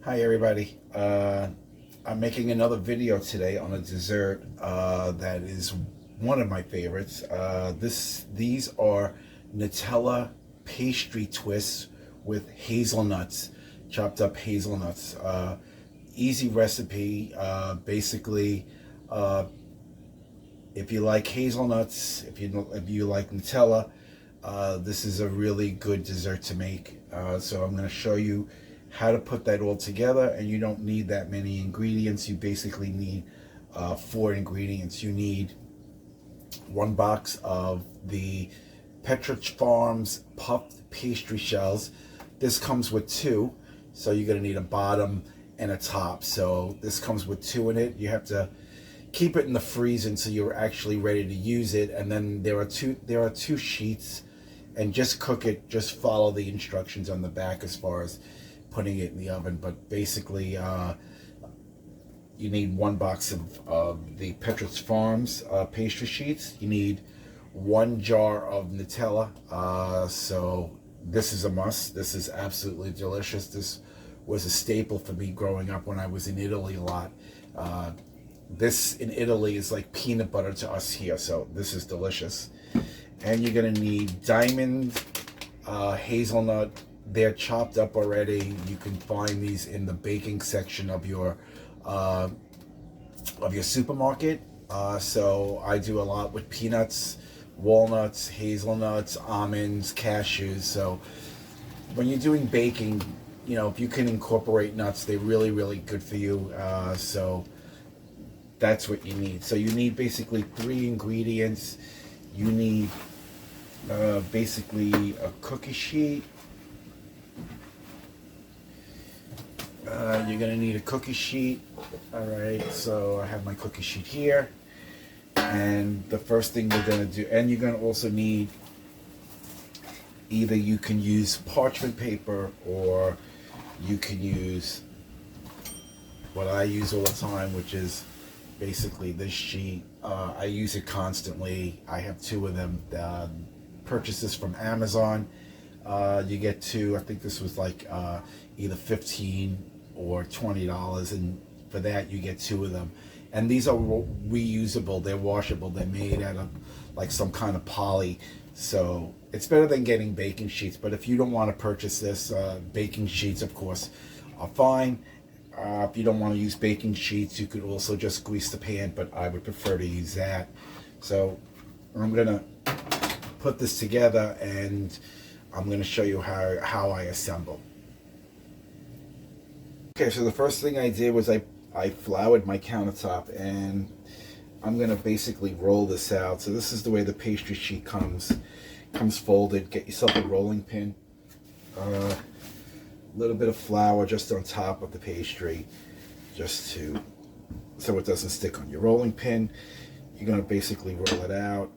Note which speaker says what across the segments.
Speaker 1: Hi everybody. I'm making another video today on a dessert that is one of my favorites. These are Nutella pastry twists with hazelnuts, chopped up hazelnuts. Easy recipe. Basically, uh, if you like hazelnuts, if you like Nutella, this is a really good dessert to make. So I'm going to show you how to put that all together, and you don't need that many ingredients. You basically need 4 ingredients. You need 1 box of the Pepperidge Farms puffed pastry shells. This comes with 2, so you're going to need a bottom and a top. So this comes with 2 in it. You have to keep it in the freezer until you're actually ready to use it. And then there are two sheets, and just cook it. Just follow the instructions on the back as far as putting it in the oven. But basically, you need 1 box of the Pepperidge Farms pastry sheets. You need 1 jar of Nutella. So this is a must. This is absolutely delicious. This was a staple for me growing up when I was in Italy a lot. This in Italy is like peanut butter to us here, so this is delicious. And you're gonna need diamond hazelnut. They're chopped up already. You can find these in the baking section of your supermarket. So I do a lot with peanuts, walnuts, hazelnuts, almonds, cashews. So when you're doing baking, if you can incorporate nuts, they're really, really good for you. So that's what you need. So you need basically 3 ingredients. You need basically a cookie sheet. You're going to need a cookie sheet. Alright, so I have my cookie sheet here. And the first thing we're going to do, and you're going to also need, either you can use parchment paper, or you can use what I use all the time, which is basically this sheet. I use it constantly. I have 2 of them. Purchases from Amazon. You get 2. I think this was like either $15 or $20, and for that you get 2 of them. And these are reusable. They're washable. They're made out of like some kind of poly. So it's better than getting baking sheets. But if you don't want to purchase this, baking sheets, of course, are fine. If you don't want to use baking sheets, you could also just grease the pan, but I would prefer to use that. So I'm going to put this together, and I'm going to show you how I assemble. Okay, so the first thing I did was I floured my countertop, and I'm going to basically roll this out. So this is the way the pastry sheet comes folded. Get yourself a rolling pin. Little bit of flour just on top of the pastry, just so it doesn't stick on your rolling pin. You're going to basically roll it out.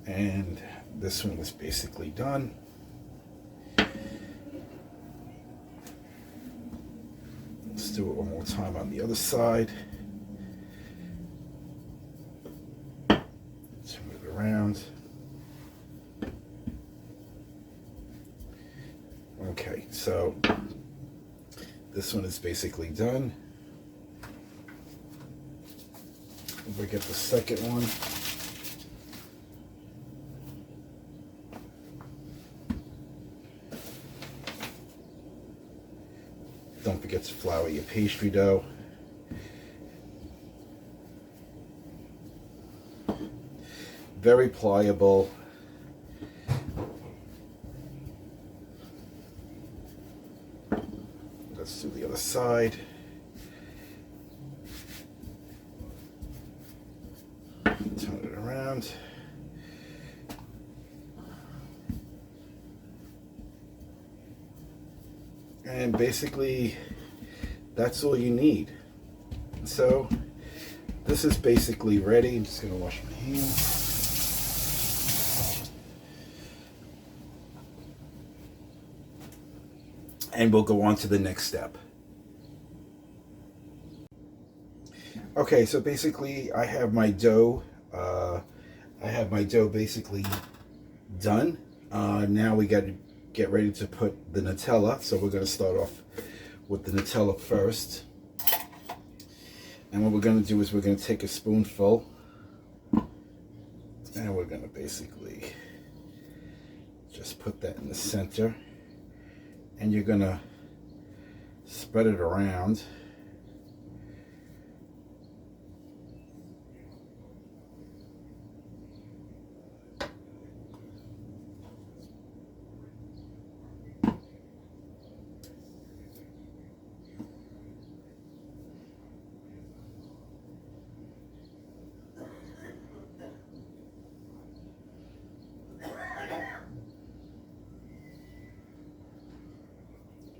Speaker 1: And this one is basically done. Let's do it one more time on the other side. Around. Okay, so this one is basically done. We get the second one. Don't forget to flour your pastry dough. Very pliable. Let's do the other side. Turn it around. And basically, that's all you need. So this is basically ready. I'm just going to wash my hands. And we'll go on to the next step. Okay, so basically I have my dough. I have my dough basically done. Now we got to get ready to put the Nutella. So we're going to start off with the Nutella first. And what we're going to do is we're going to take a spoonful and we're going to basically just put that in the center. And you're going to spread it around.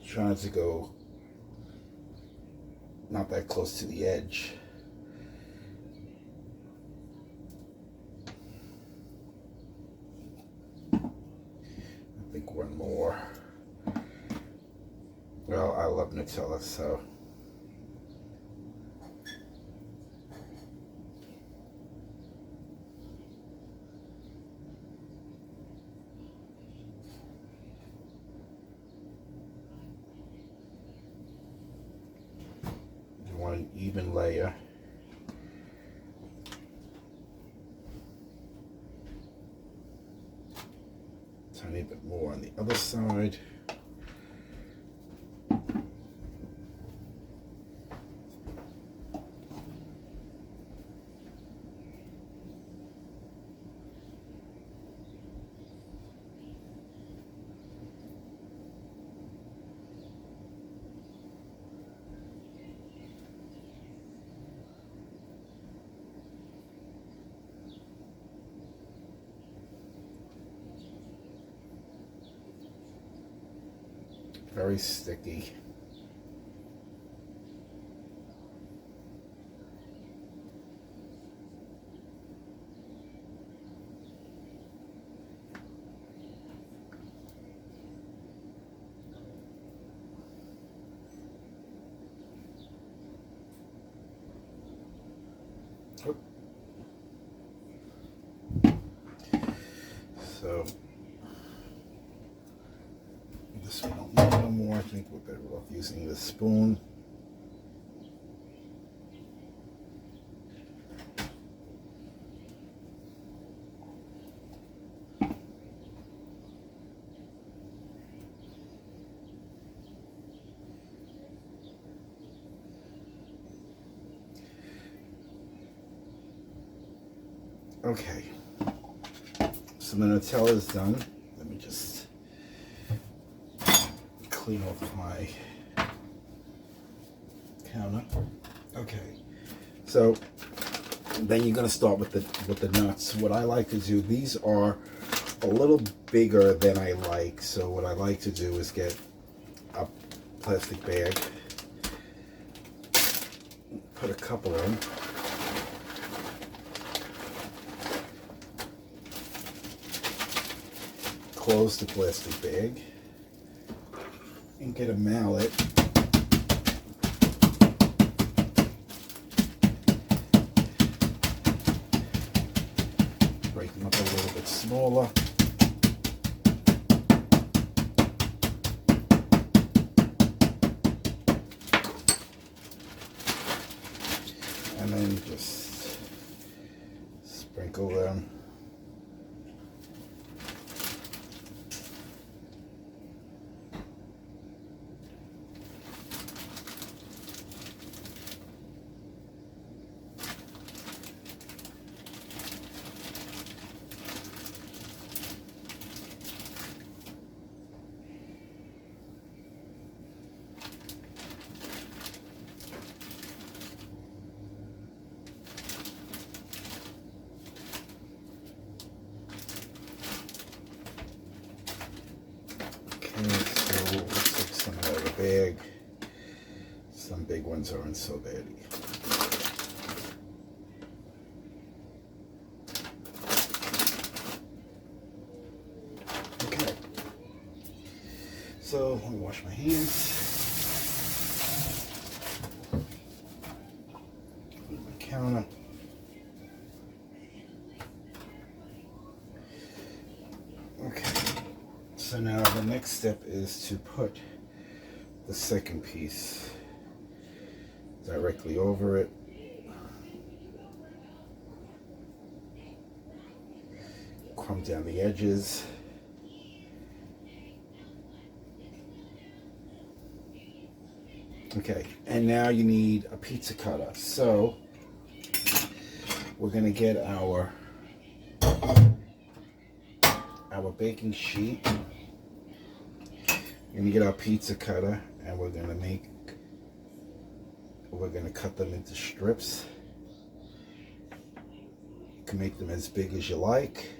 Speaker 1: Trying to go not that close to the edge. I think one more. Well, I love Nutella, so. One even layer. Tiny bit more on the other side. Very sticky. Oh. So this we don't need no more. I think we're better off using the spoon. Okay, so the Nutella is done. Let me just clean off my counter. Okay, so then you're gonna start with the nuts. What I like to do, these are a little bigger than I like. So what I like to do is get a plastic bag, put a couple in. Close the plastic bag and get a mallet. Break them up a little bit smaller. And then just sprinkle them. So let's take some out of the bag. Some big ones aren't so bad. Okay. So let me wash my hands. Put it on my counter. So now the next step is to put the second piece directly over it. Crumb down the edges. Okay, and now you need a pizza cutter. So we're gonna get our baking sheet. We're gonna get our pizza cutter, and we're gonna cut them into strips. You can make them as big as you like.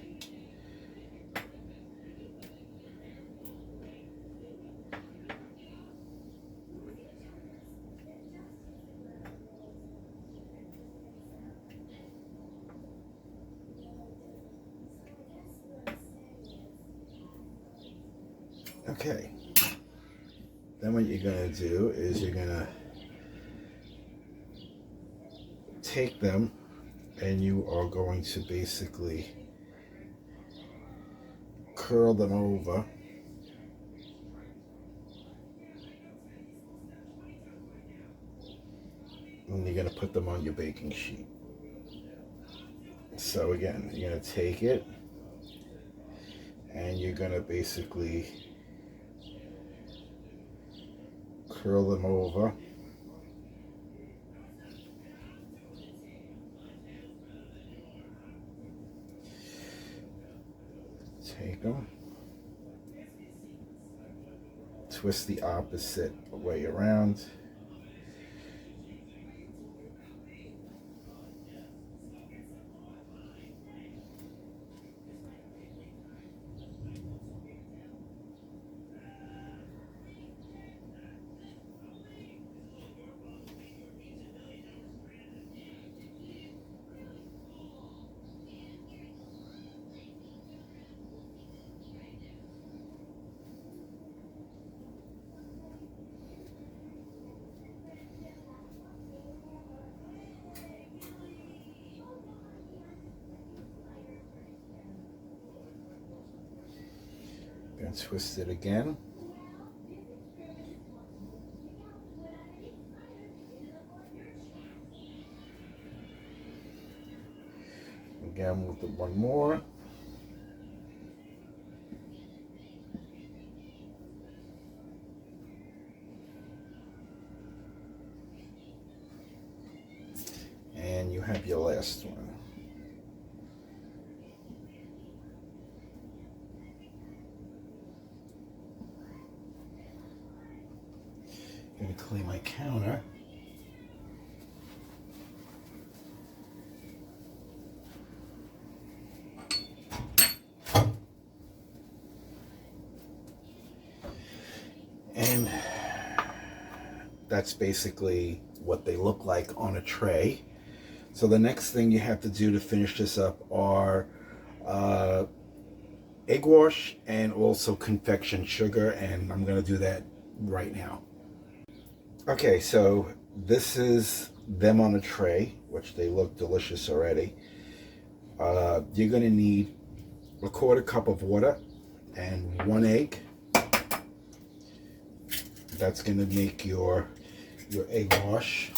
Speaker 1: Okay, then what you're going to do is you're going to take them and you are going to basically curl them over and you're going to put them on your baking sheet. So again, you're going to take it and you're going to basically curl them over. Take them. Twist the opposite way around. Gonna twist it again. Again with the one more. And you have your last one. I'm gonna clean my counter. And that's basically what they look like on a tray. So the next thing you have to do to finish this up are egg wash and also confection sugar, and I'm going to do that right now. Okay, so this is them on a tray, which they look delicious already. You're going to need a 1/4 cup of water and 1 egg. That's going to make your egg wash.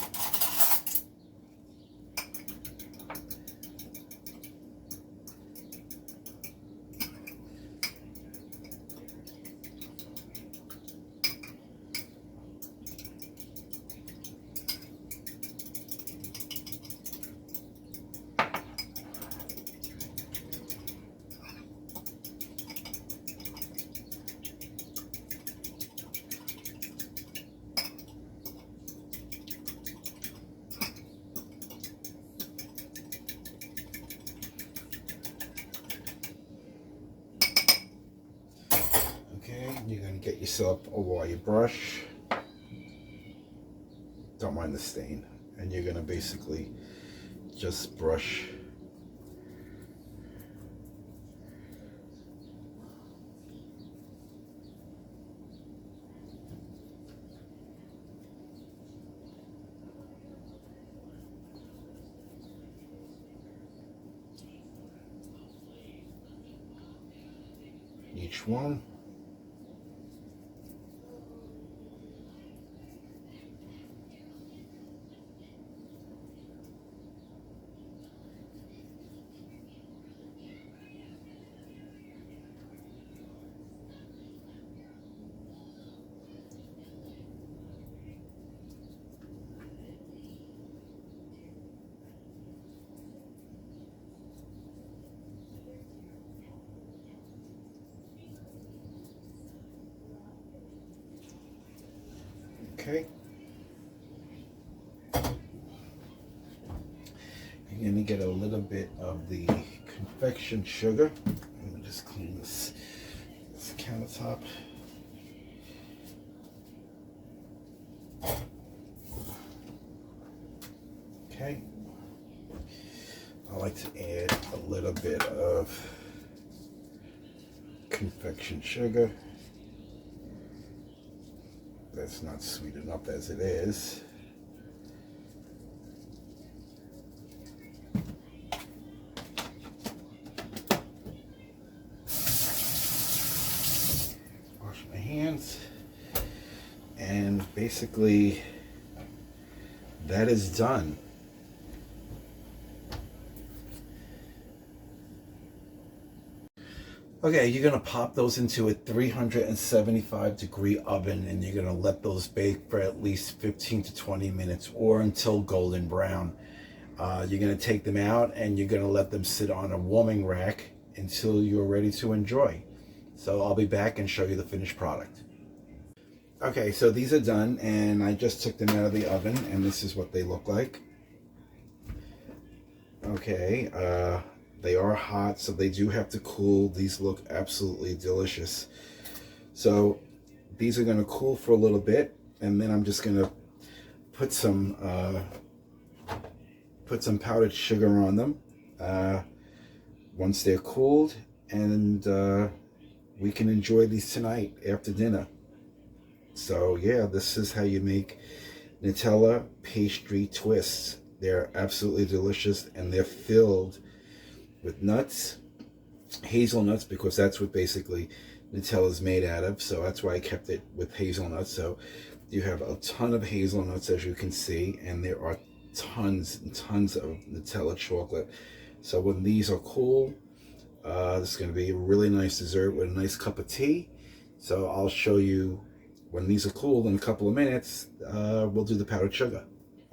Speaker 1: You're going to get yourself a wire brush. Don't mind the stain. And you're going to basically just brush each one. Okay. You're gonna get a little bit of the confection sugar. Let me just clean this countertop. Okay. I like to add a little bit of confection sugar. That's not sweet enough as it is. Wash my hands. And basically, that is done. Okay, you're gonna pop those into a 375-degree oven, and you're gonna let those bake for at least 15 to 20 minutes or until golden brown. You're gonna take them out and you're gonna let them sit on a warming rack until you're ready to enjoy. So I'll be back and show you the finished product. Okay, so these are done, and I just took them out of the oven, and this is what they look like. Okay, they are hot, so they do have to cool. These look absolutely delicious. So these are going to cool for a little bit, and then I'm just going to put some powdered sugar on them once they're cooled, and we can enjoy these tonight after dinner. So yeah, this is how you make Nutella pastry twists. They're absolutely delicious, and they're filled with nuts, hazelnuts, because that's what basically Nutella is made out of. So that's why I kept it with hazelnuts. So you have a ton of hazelnuts, as you can see, and there are tons and tons of Nutella chocolate. So when these are cool, this is going to be a really nice dessert with a nice cup of tea. So I'll show you when these are cooled in a couple of minutes. We'll do the powdered sugar.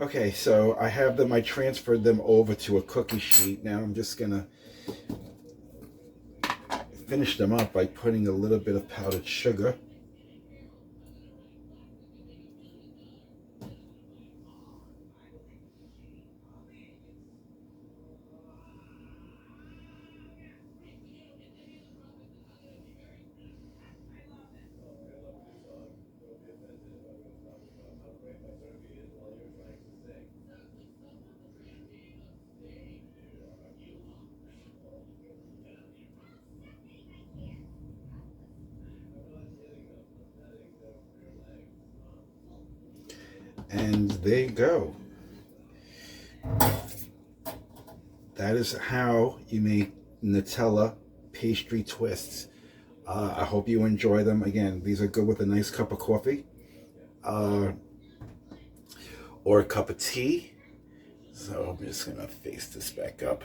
Speaker 1: Okay, so I have them, I transferred them over to a cookie sheet. Now I'm just gonna finish them up by putting a little bit of powdered sugar. And there you go. That is how you make Nutella pastry twists. I hope you enjoy them. Again, these are good with a nice cup of coffee or a cup of tea. So I'm just gonna face this back up.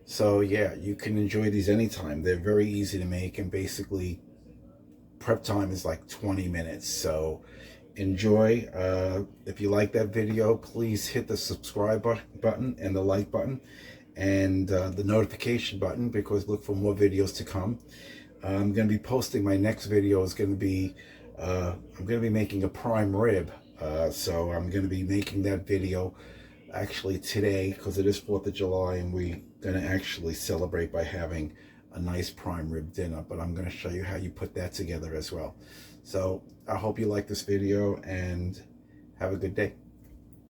Speaker 1: So yeah, you can enjoy these anytime. They're very easy to make, and basically prep time is like 20 minutes. So enjoy. If you like that video, please hit the subscribe button and the like button and the notification button, because look for more videos to come. I'm going to be posting, my next video is going to be, I'm going to be making a prime rib. So I'm going to be making that video actually today, because it is 4th of July and we're going to actually celebrate by having a nice prime rib dinner. But I'm going to show you how you put that together as well. So I hope you like this video and have a good day.